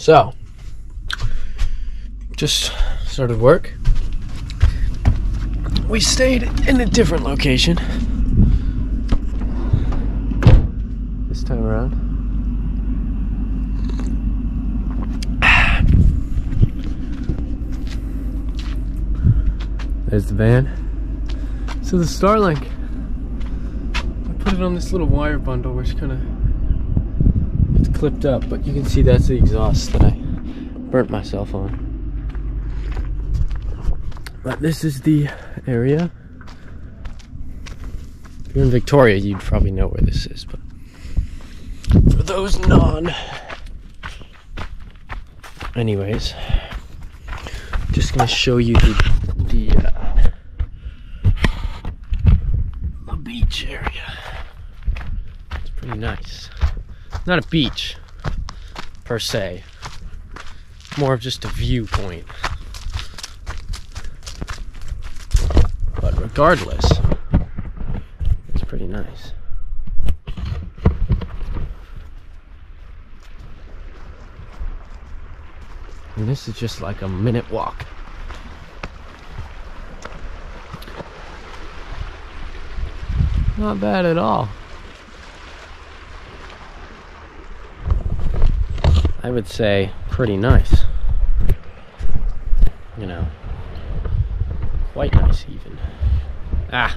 So, just started work. We stayed in a different location this time around. There's the van. So the Starlink, I put it on this little wire bundle which kind of, it's clipped up, but you can see that's the exhaust that I burnt myself on. But this is the area. If you're in Victoria, you'd probably know where this is, but for those anyways, just gonna show you the beach area. It's pretty nice. Not a beach per se, more of just a viewpoint. But regardless, it's pretty nice. And this is just like a minute walk. Not bad at all. I would say pretty nice. You know, quite nice even. Ah,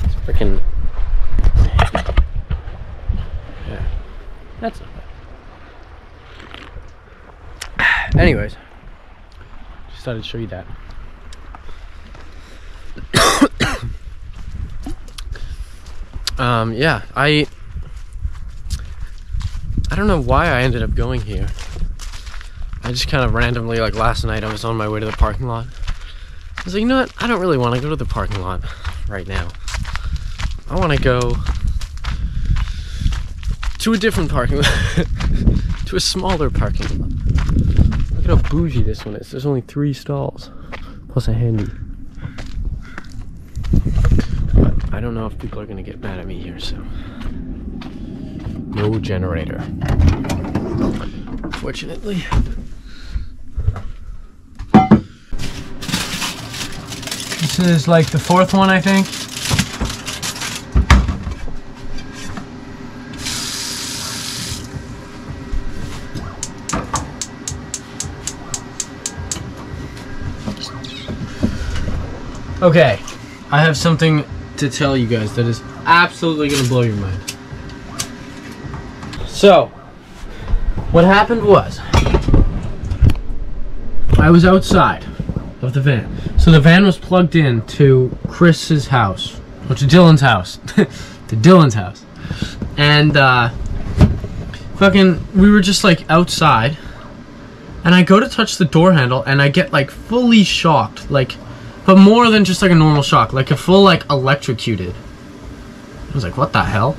it's freaking. Yeah, that's not bad. Anyways, just thought I'd show you that. Yeah, I don't know why I ended up going here. I just kind of randomly, like last night, I was on my way to the parking lot. I was like, you know what? I don't really want to go to the parking lot right now. I want to go to a different parking lot, to a smaller parking lot. Look at how bougie this one is. There's only 3 stalls, plus a handy. But I don't know if people are going to get mad at me here, so. No generator, unfortunately. This is like the 4th one, I think. Okay, I have something to tell you guys that is absolutely gonna blow your mind. So, what happened was, I was outside of the van. So the van was plugged in to Chris's house, or to Dylan's house, to Dylan's house. And we were just like outside, and I go to touch the door handle, and I get like fully shocked, like, but more than just like a normal shock, like a full like electrocuted. I was like, what the hell?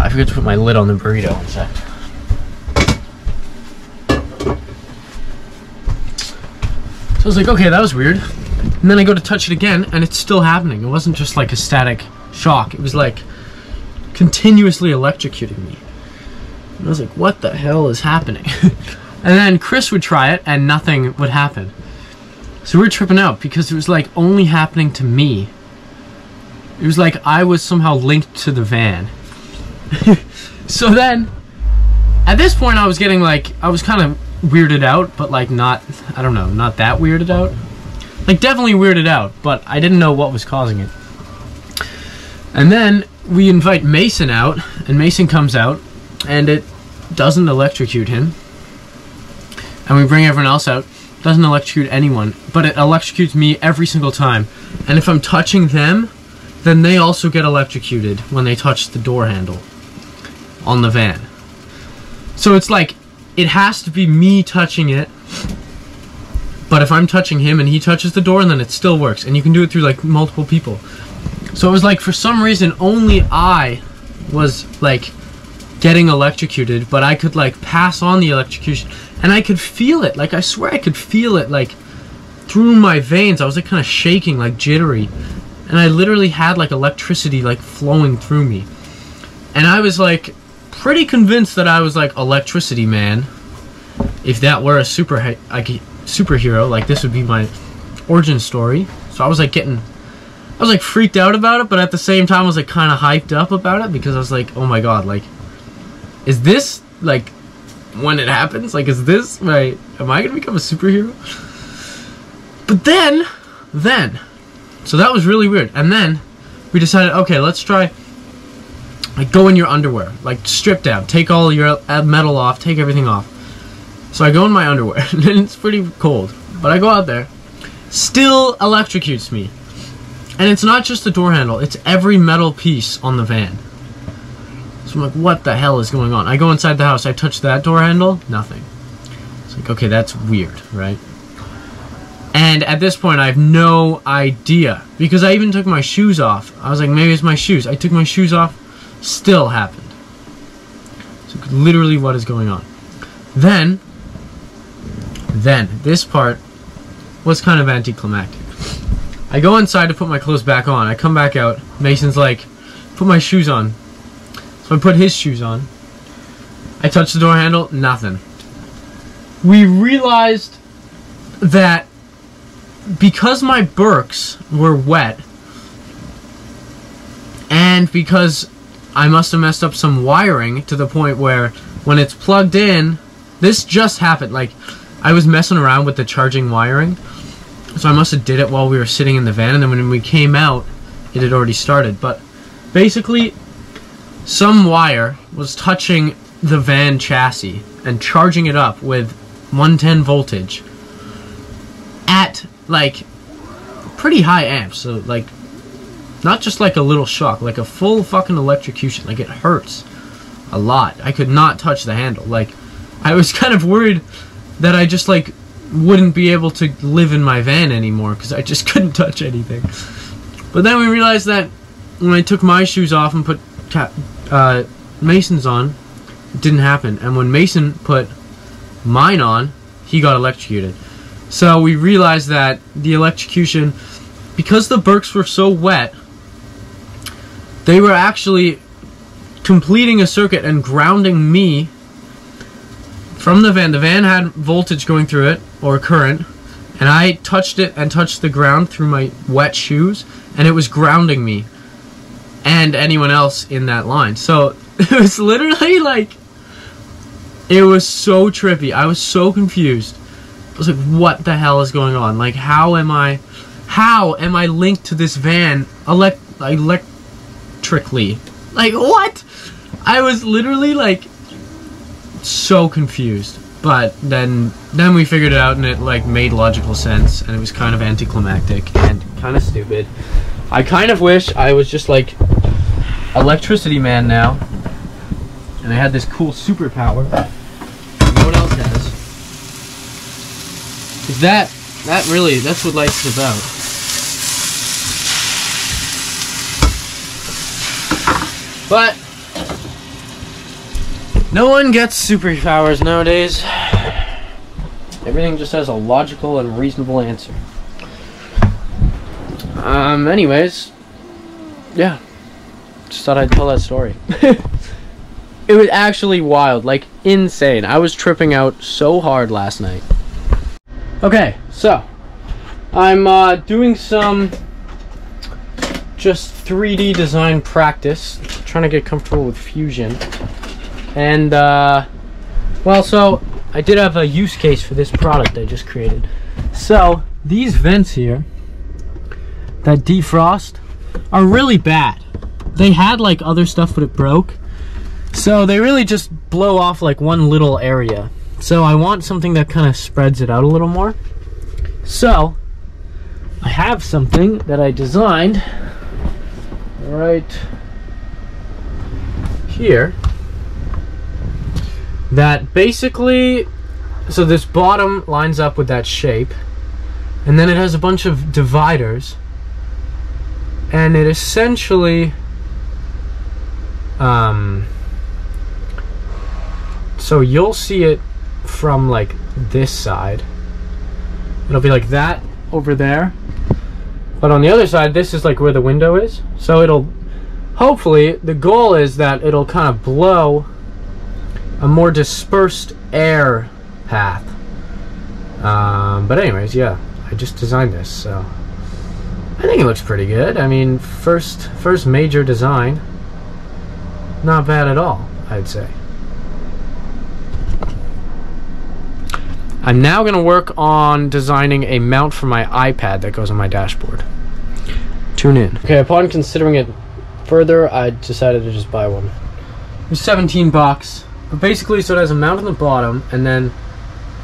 I forgot to put my lid on the burrito in a sec. So I was like, okay, that was weird. And then I go to touch it again, and it's still happening. It wasn't just like a static shock. It was like continuously electrocuting me. And I was like, what the hell is happening? And then Chris would try it, and nothing would happen. So we were tripping out, because it was like only happening to me. It was like I was somehow linked to the van. So then, at this point, I was getting like, I was kind of weirded out, but like not, I don't know, not that weirded out. Like definitely weirded out, but I didn't know what was causing it. And then we invite Mason out, and Mason comes out, and it doesn't electrocute him. And we bring everyone else out, doesn't electrocute anyone, but it electrocutes me every single time. And if I'm touching them, then they also get electrocuted when they touch the door handle on the van. So it's like, it has to be me touching it, but if I'm touching him and he touches the door, then it still works, and you can do it through like multiple people. So it was like, for some reason, only I was like getting electrocuted, but I could like pass on the electrocution, and I could feel it, like I swear I could feel it like through my veins. I was like kind of shaking, like jittery, and I literally had like electricity like flowing through me. And I was like pretty convinced that I was like electricity man, if that were a superhero, like this would be my origin story. So I was like freaked out about it, but at the same time I was like kind of hyped up about it, because I was like, oh my god, like, is this like when it happens? Like, is this right? Am I gonna become a superhero? But then, so that was really weird. And then we decided, okay, let's try, like, go in your underwear, like, strip down, take all your metal off, take everything off. So I go in my underwear, and it's pretty cold, but I go out there, still electrocutes me. And it's not just the door handle, it's every metal piece on the van. So I'm like, what the hell is going on? I go inside the house, I touch that door handle, nothing. It's like, okay, that's weird, right? And at this point, I have no idea, because I even took my shoes off. I was like, maybe it's my shoes. I took my shoes off, still happened. So literally, what is going on? Then, this part was kind of anticlimactic. I go inside to put my clothes back on. I come back out. Mason's like, put my shoes on. So I put his shoes on. I touch the door handle, nothing. We realized that because my Birks were wet, and because I must have messed up some wiring to the point where when it's plugged in, this just happened, like, I was messing around with the charging wiring, so I must have did it while we were sitting in the van, and then when we came out, it had already started. But basically, some wire was touching the van chassis and charging it up with 110 voltage at, like, pretty high amps. So, like, not just like a little shock, like a full fucking electrocution. Like, it hurts a lot. I could not touch the handle. Like, I was kind of worried that I just, like, wouldn't be able to live in my van anymore, because I just couldn't touch anything. But then we realized that when I took my shoes off and put Mason's on, it didn't happen. And when Mason put mine on, he got electrocuted. So we realized that the electrocution, because the Birks were so wet, they were actually completing a circuit and grounding me from the van. The van had voltage going through it, or current, and I touched it and touched the ground through my wet shoes, and it was grounding me and anyone else in that line. So it was literally like, it was so trippy. I was so confused. I was like, what the hell is going on? Like, how am I linked to this van electrically? Like, what? I was literally, like, so confused. But then we figured it out, and it, like, made logical sense, and it was kind of anticlimactic and kind of stupid. I kind of wish I was just, like, Electricity Man now, and I had this cool superpower no one else has. That's what life's about. But no one gets superpowers nowadays. Everything just has a logical and reasonable answer. Anyways, yeah. Just thought I'd tell that story. It was actually wild, like insane. I was tripping out so hard last night. Okay, so I'm doing some just 3D design practice, trying to get comfortable with Fusion. And well, so I did have a use case for this product I just created. So these vents here that defrost are really bad. They had like other stuff, but it broke. So they really just blow off like one little area. So I want something that kind of spreads it out a little more. So I have something that I designed right here that basically, so this bottom lines up with that shape, and then it has a bunch of dividers, and it essentially so you'll see it from like this side. It'll be like that over there, but on the other side, this is like where the window is. So it'll, hopefully, the goal is that it'll kind of blow a more dispersed air path. But anyways, yeah, I just designed this, so I think it looks pretty good. I mean, first major design, not bad at all, I'd say. I'm now going to work on designing a mount for my iPad that goes on my dashboard. Tune in. Okay, upon considering it further, I decided to just buy one. It was 17 bucks. But basically, so it has a mount on the bottom, and then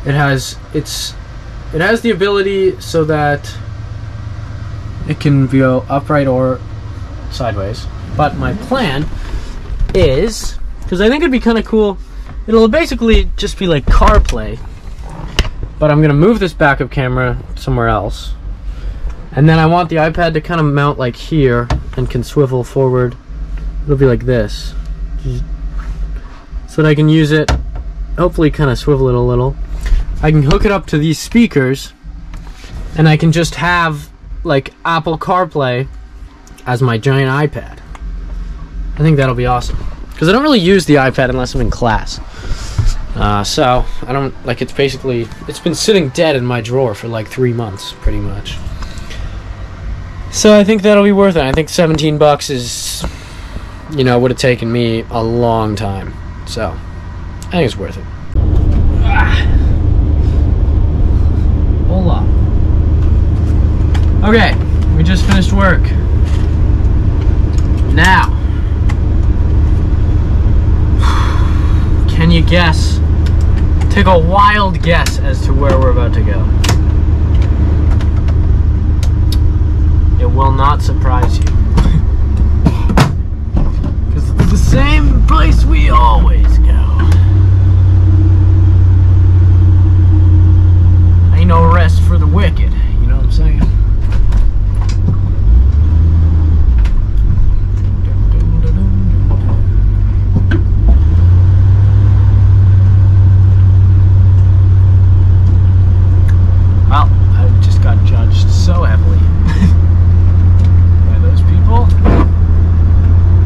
it has the ability so that it can go upright or sideways. But my plan is, because I think it'd be kind of cool, it'll basically just be like CarPlay, but I'm gonna move this backup camera somewhere else, and then I want the iPad to kind of mount like here and can swivel forward. It'll be like this, so that I can use it, hopefully kind of swivel it a little. I can hook it up to these speakers, and I can just have like Apple CarPlay as my giant iPad. I think that'll be awesome, because I don't really use the iPad unless I'm in class. So I don't, like, it's been sitting dead in my drawer for like 3 months, pretty much. So I think that'll be worth it. I think 17 bucks is, you know, would have taken me a long time. So I think it's worth it. Hold on. Okay, we just finished work. Now, can you guess? Take a wild guess as to where we're about to go. It will not surprise you. Because it's the same place we always go. Ain't no rest for the wicked, you know what I'm saying? Well, I just got judged so heavily by those people,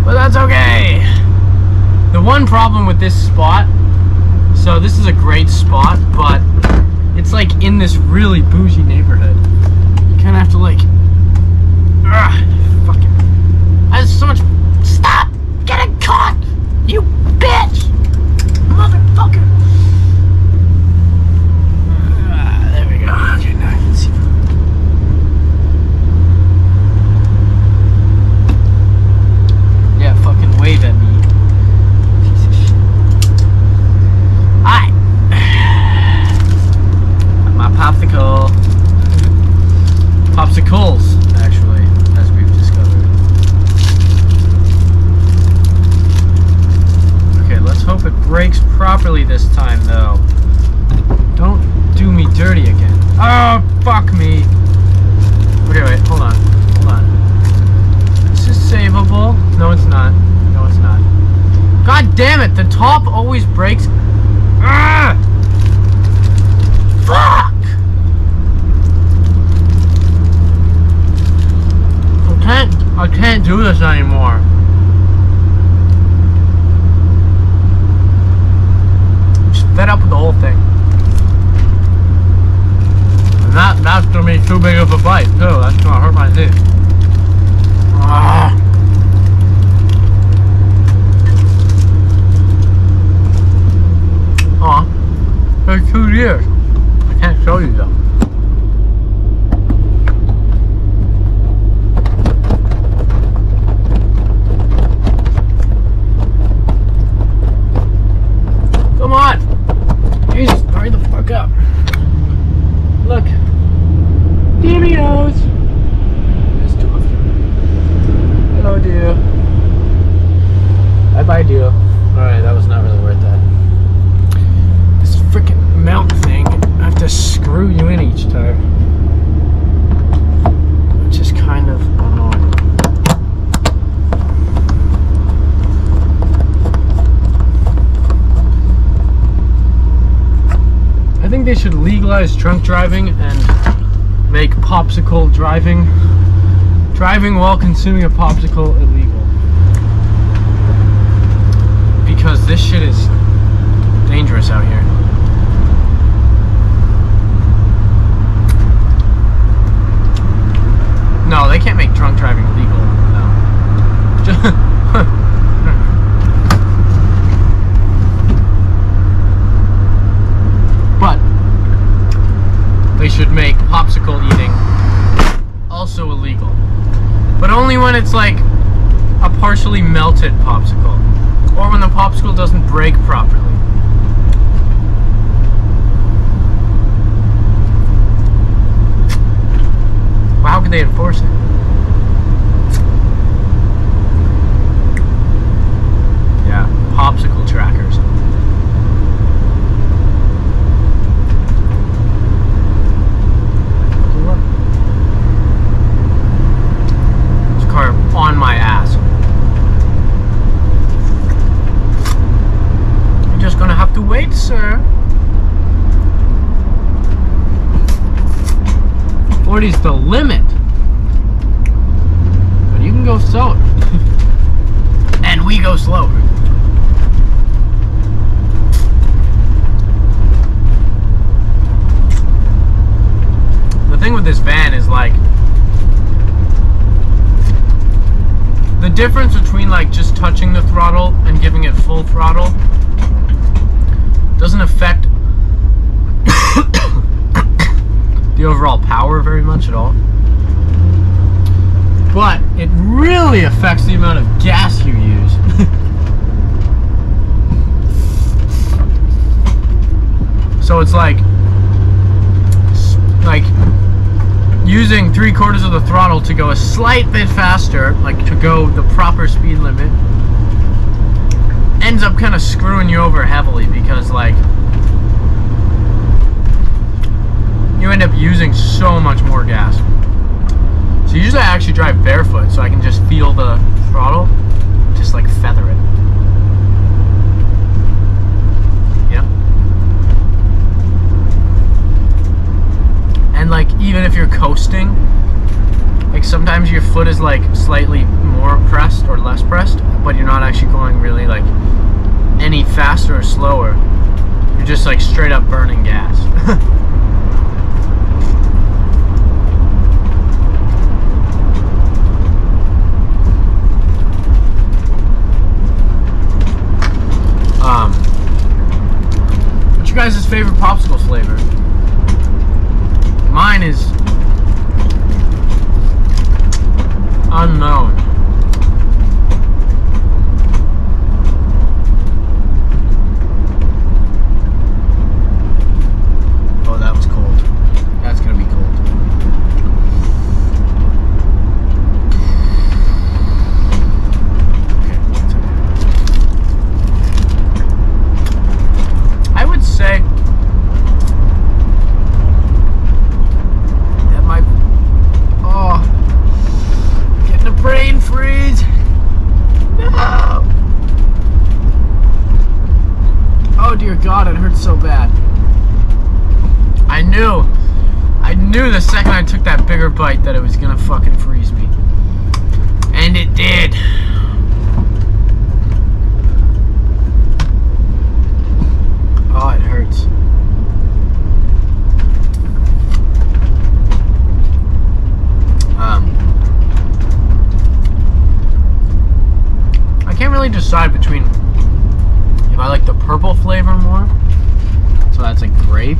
but that's okay. The one problem with this spot, so this is a great spot, but it's like in this really bougie neighborhood. You kind of have to like, fucking, I have so much, stop getting caught, you bitch, motherfucker. Okay, now I can see. Yeah, fucking wave at me. Piece of shit. Alright. My popsicle. Popsicles, actually, as we've discovered. Okay, let's hope it breaks properly this time, though. Don't do me dirty again. Oh, fuck me. Okay, wait, hold on. Hold on. This is savable. No, it's not. No, it's not. God damn it, the top always breaks. Ah! Fuck! I can't do this anymore. I'm just fed up with the whole thing. And that's gonna be too big of a bite too. That's gonna hurt my teeth. For 2 years. I can't show you though. Come on! Jesus, hurry the fuck up. Look. Demios! There's 2 of them. Hello, dear. Bye-bye, dear. Alright, that was not really worth that. This freaking mount thing, I have to screw you in each time. Which is kind of annoying. I think they should legalize drunk driving and make popsicle driving while consuming a popsicle illegal. Because this shit is dangerous out here. should make popsicle eating also illegal. But only when it's like a partially melted popsicle, or when the popsicle doesn't break properly. Well, how could they enforce it? Yeah, popsicle trackers. This car on my ass. You're just gonna have to wait, sir. 40's the limit. But you can go slower. And we go slower. The thing with this van is like the difference between like just touching the throttle and giving it full throttle doesn't affect the overall power very much at all, but it really affects the amount of gas you use. So it's like using 3/4 of the throttle to go a slight bit faster, like to go the proper speed limit, ends up kind of screwing you over heavily, because like you end up using so much more gas. So usually I actually drive barefoot so I can just feel the throttle, just like feather it. Yeah. And like even if you're coasting, like sometimes your foot is like slightly more pressed or less pressed, but you're not actually going really like any faster or slower. You're just like straight up burning gas. What's your guys' favorite popsicle flavor? Mine is unknown. Oh, that was cold. That's gonna be cold. Say that my getting a brain freeze. No. Oh dear God, it hurts so bad. I knew the second I took that bigger bite that it was gonna fucking freeze me, and it did. Oh, it hurts. I can't really decide between if I like the purple flavor more, so that's like grape,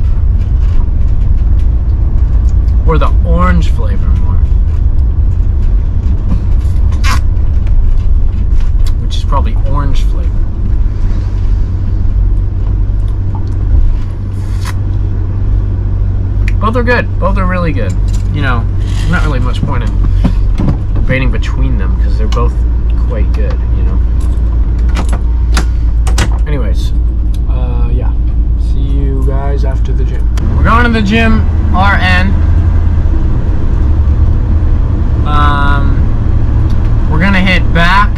or the orange flavor more, which is probably orange flavor. Both are good. Both are really good. You know, not really much point in debating between them because they're both quite good, you know. Anyways, yeah. See you guys after the gym. We're going to the gym, RN. We're gonna hit back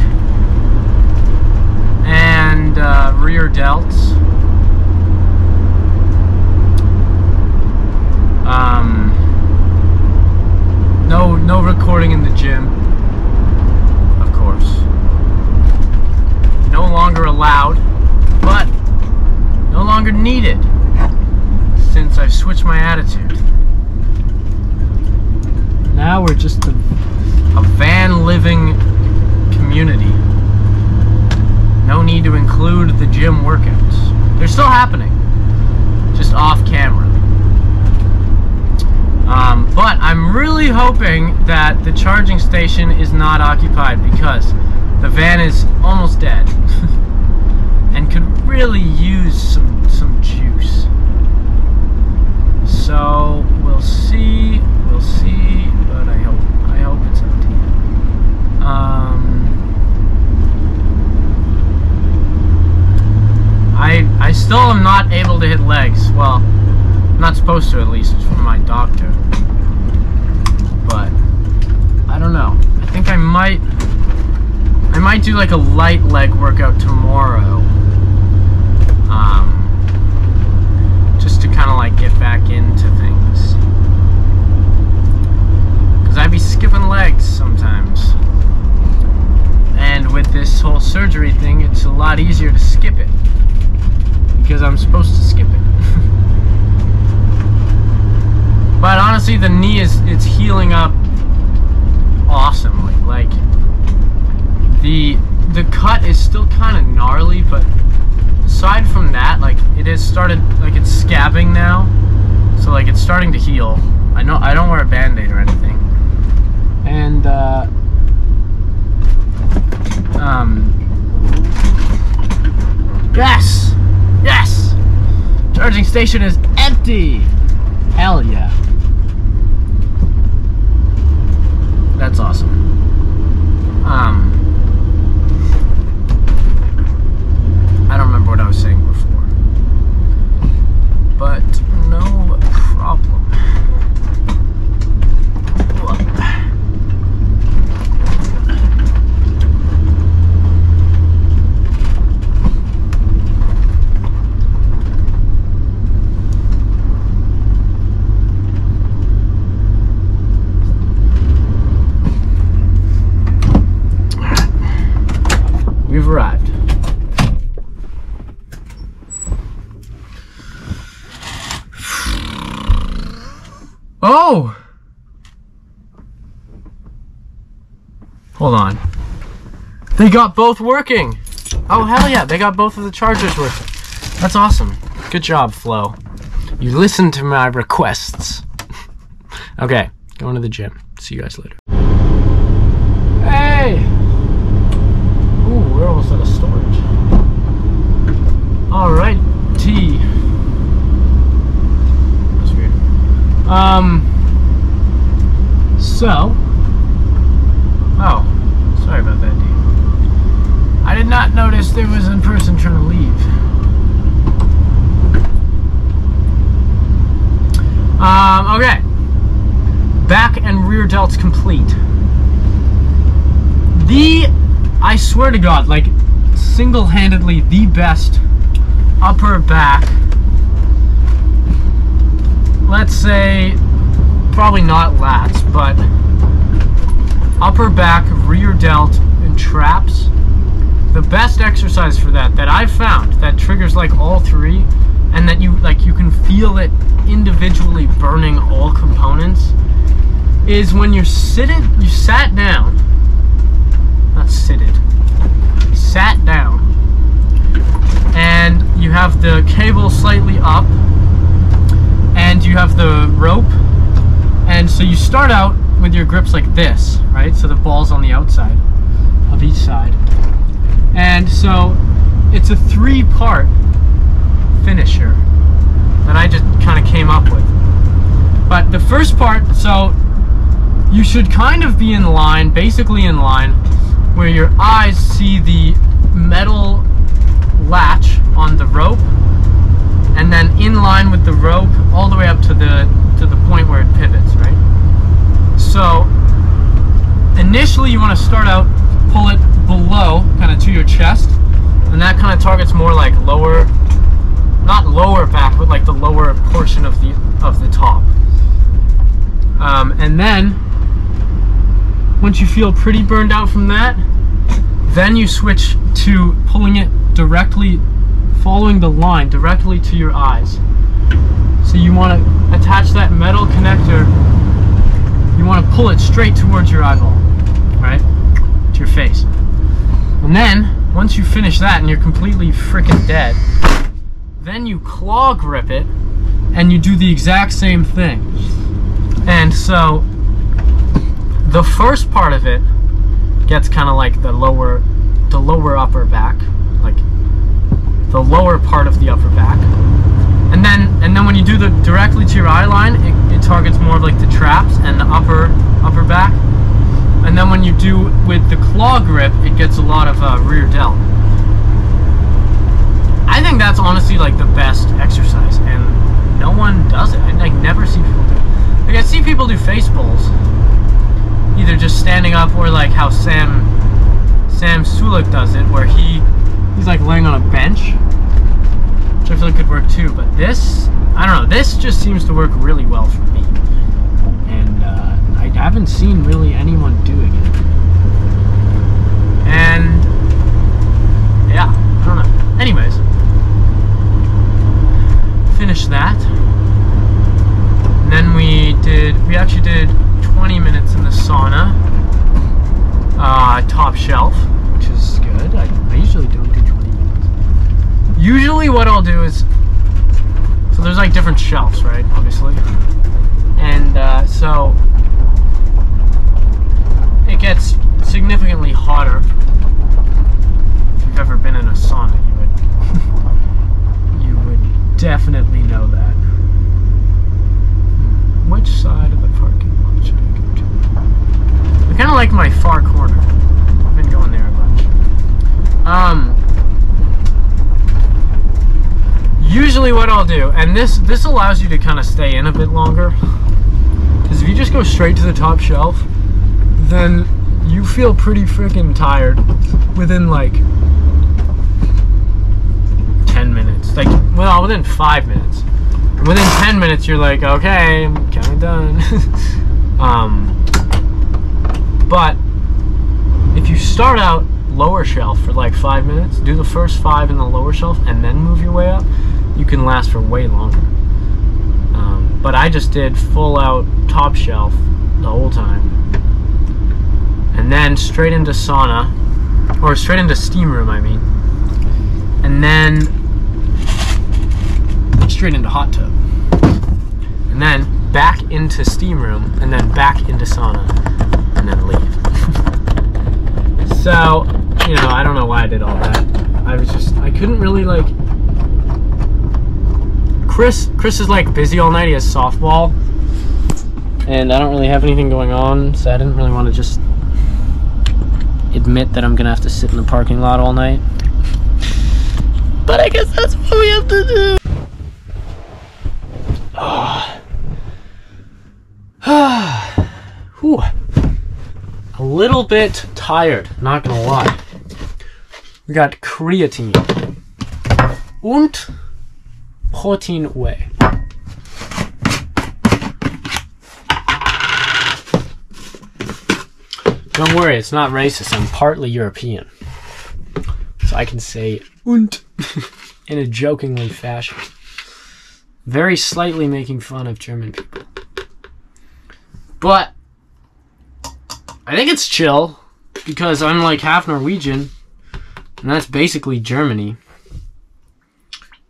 and rear delts. No recording in the gym, of course. No longer allowed, but no longer needed since I've switched my attitude. Now we're just a van living community. No need to include the gym workouts. They're still happening, just off camera. I'm really hoping that the charging station is not occupied because the van is almost dead and could really use some juice. So we'll see, but I hope it's empty. I still am not able to hit legs. Well, I'm not supposed to, at least from my doctor. But I don't know. I think I might do like a light leg workout tomorrow. Just to kind of like get back into things. Because I be skipping legs sometimes. And with this whole surgery thing, it's a lot easier to skip it. Because I'm supposed to skip it. But honestly, the knee it's healing up awesomely. Like the cut is still kind of gnarly, but aside from that, like it has started, like it's scabbing now, so like it's starting to heal. I don't wear a band-aid or anything, and yes, charging station is empty. Hell yeah. That's awesome. I don't remember what I was saying before, but no problem. We've arrived. Oh! Hold on. They got both working! Oh, hell yeah, they got both of the chargers working. That's awesome. Good job, Flo. You listened to my requests. Okay, going to the gym. See you guys later. Hey! Ooh, we're almost out of storage. Alright, T. That's weird. Oh, sorry about that, D. I did not notice there was a person trying to leave. Okay. Back and rear delts complete. I swear to God, like, single-handedly the best upper back, let's say, probably not lats, but upper back, rear delt, and traps. The best exercise for that I've found that triggers like all three, and that you can feel it individually burning all components, is when you sat down. Not sitted. You sat down, and you have the cable slightly up, and you have the rope, and so you start out with your grips like this, right? So the ball's on the outside of each side, and so it's a 3-part finisher that I just kind of came up with. But the first part, so you should kind of be in line, basically in line, where your eyes see the metal latch on the rope, and then in line with the rope all the way up to the point where it pivots, right? So initially you want to start out, pull it below, kind of to your chest, and that kind of targets more like lower, not lower back, but like the lower portion of the top. And then once you feel pretty burned out from that, then you switch to pulling it directly, following the line directly to your eyes. So you want to attach that metal connector, you want to pull it straight towards your eyeball, right? To your face. And then, once you finish that and you're completely freaking dead, then you claw grip it and you do the exact same thing. And so the first part of it gets kind of like the lower upper back, like the lower part of the upper back, and then when you do the directly to your eye line, it targets more of like the traps and the upper back, and then when you do with the claw grip, it gets a lot of rear delt. I think that's honestly like the best exercise, and no one does it. I never see people do it. Like I see people do face bowls, either just standing up or like how Sam Sulek does it, where he's like laying on a bench, which I feel like could work too. But this, I don't know, this just seems to work really well for me, and I haven't seen really anyone doing it. And yeah, I don't know. Anyways, finished that. And then we actually did 20 minutes in the sauna, top shelf, which is good. I usually don't do 20 minutes. Usually what I'll do is, so there's like different shelves, right, obviously, and so it gets significantly hotter. If you've ever been in a sauna, you would definitely know that. Which side of the parking lot should I go to? I kind of like my far corner. I've been going there a bunch. Usually what I'll do, and this allows you to kind of stay in a bit longer, because if you just go straight to the top shelf, then you feel pretty freaking tired within like 10 minutes. Like, well, within 5 minutes. Within 10 minutes, you're like, okay, I'm kind of done. But if you start out lower shelf for like 5 minutes, do the first 5 in the lower shelf, and then move your way up, you can last for way longer. But I just did full out top shelf the whole time, and then straight into sauna, or straight into steam room, I mean, and then straight into hot tub, and then back into steam room, and then back into sauna, and then leave. So, you know, I don't know why I did all that. I couldn't really like, Chris is like busy all night. He has softball, and I don't really have anything going on, so I didn't really want to just admit that I'm gonna have to sit in the parking lot all night. But I guess that's what we have to do. Whew. A little bit tired, not gonna lie. We got creatine und protein whey. Don't worry, it's not racist. I'm partly European, so I can say und in a jokingly fashion, very slightly making fun of German people. But I think it's chill, because I'm like half Norwegian, and that's basically Germany.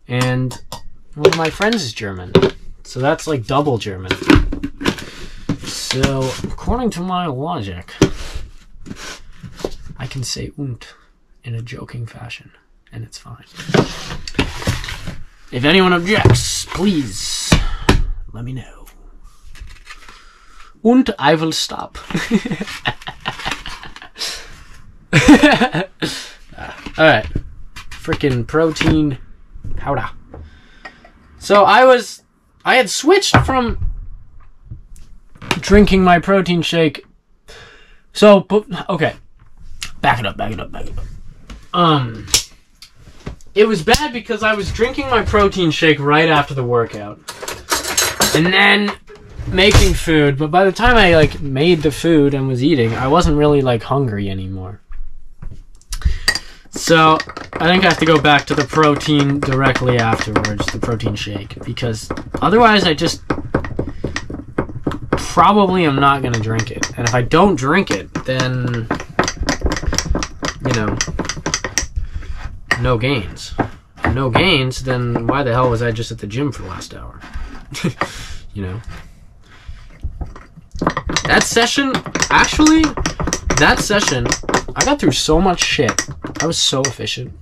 And one of my friends is German, so that's like double German. So according to my logic, I can say und in a joking fashion, and it's fine. If anyone objects, please let me know. Und I will stop. Alright. Freaking protein powder. So I had switched from drinking my protein shake. So, okay. Back it up. It was bad because I was drinking my protein shake right after the workout, and then making food, but by the time I like made the food and was eating, I wasn't really like hungry anymore. So I think I have to go back to the protein directly afterwards, the protein shake, because otherwise I just probably am not going to drink it. And if I don't drink it, then, you know, no gains. No gains, then why the hell was I just at the gym for the last hour? You know? That session, Actually, that session, I got through so much shit. I was so efficient.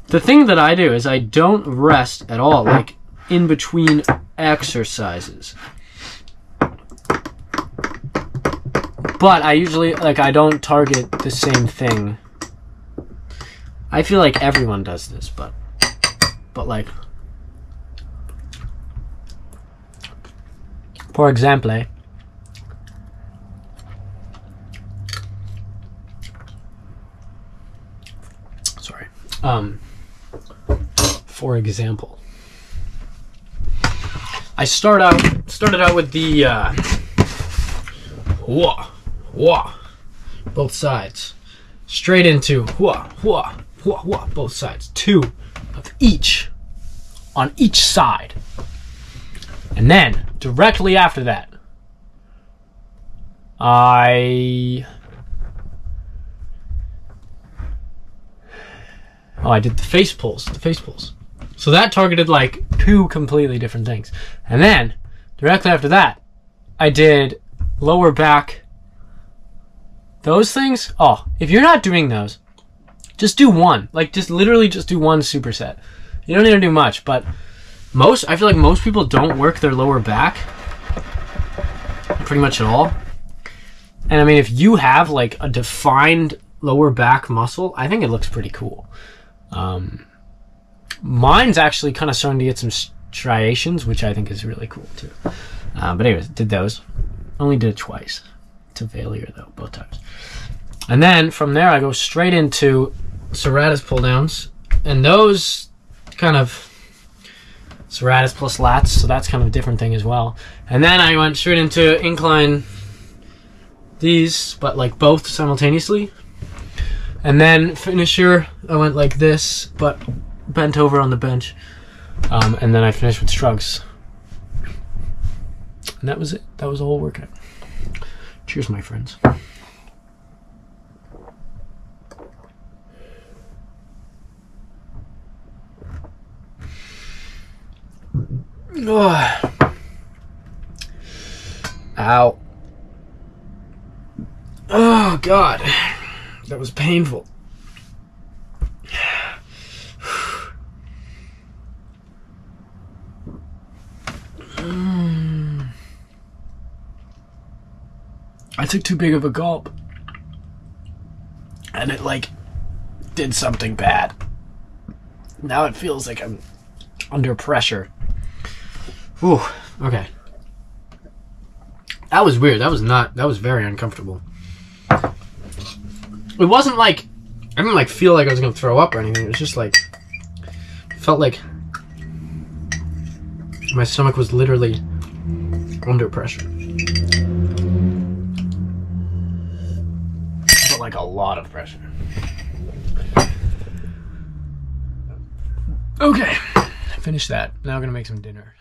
The thing that I do is I don't rest at all, like in between exercises. But I usually, like, I don't target the same thing. I feel like everyone does this, but like, for example, sorry, for example, I started out with the wah, wah, both sides, straight into wah, wah, wah, wah, both sides, 2 of each on each side. And then directly after that, I did the face pulls, So that targeted like 2 completely different things. And then directly after that, I did lower back. Those things, oh, if you're not doing those, just do one. Like, just literally just do one superset. You don't need to do much, but I feel like most people don't work their lower back pretty much at all. And I mean, if you have like a defined lower back muscle, I think it looks pretty cool. Mine's actually kind of starting to get some striations, which I think is really cool too. But anyways, did those. Only did it twice. To failure though, both times. And then from there I go straight into serratus pull downs, and those kind of serratus plus lats, so that's kind of a different thing as well. And then I went straight into incline these, but like both simultaneously. And then finisher, I went like this, but bent over on the bench. And then I finished with shrugs. And that was it. That was the whole workout. Cheers, my friends. Oh. Ow. Oh, God. That was painful. I took too big of a gulp. And it, like, did something bad. Now it feels like I'm under pressure. Whew. Okay. That was weird. That was very uncomfortable. It wasn't like, I didn't like feel like I was gonna throw up or anything. It was just like, felt like my stomach was literally under pressure. Felt like a lot of pressure. Okay, finished that. Now I'm gonna make some dinner.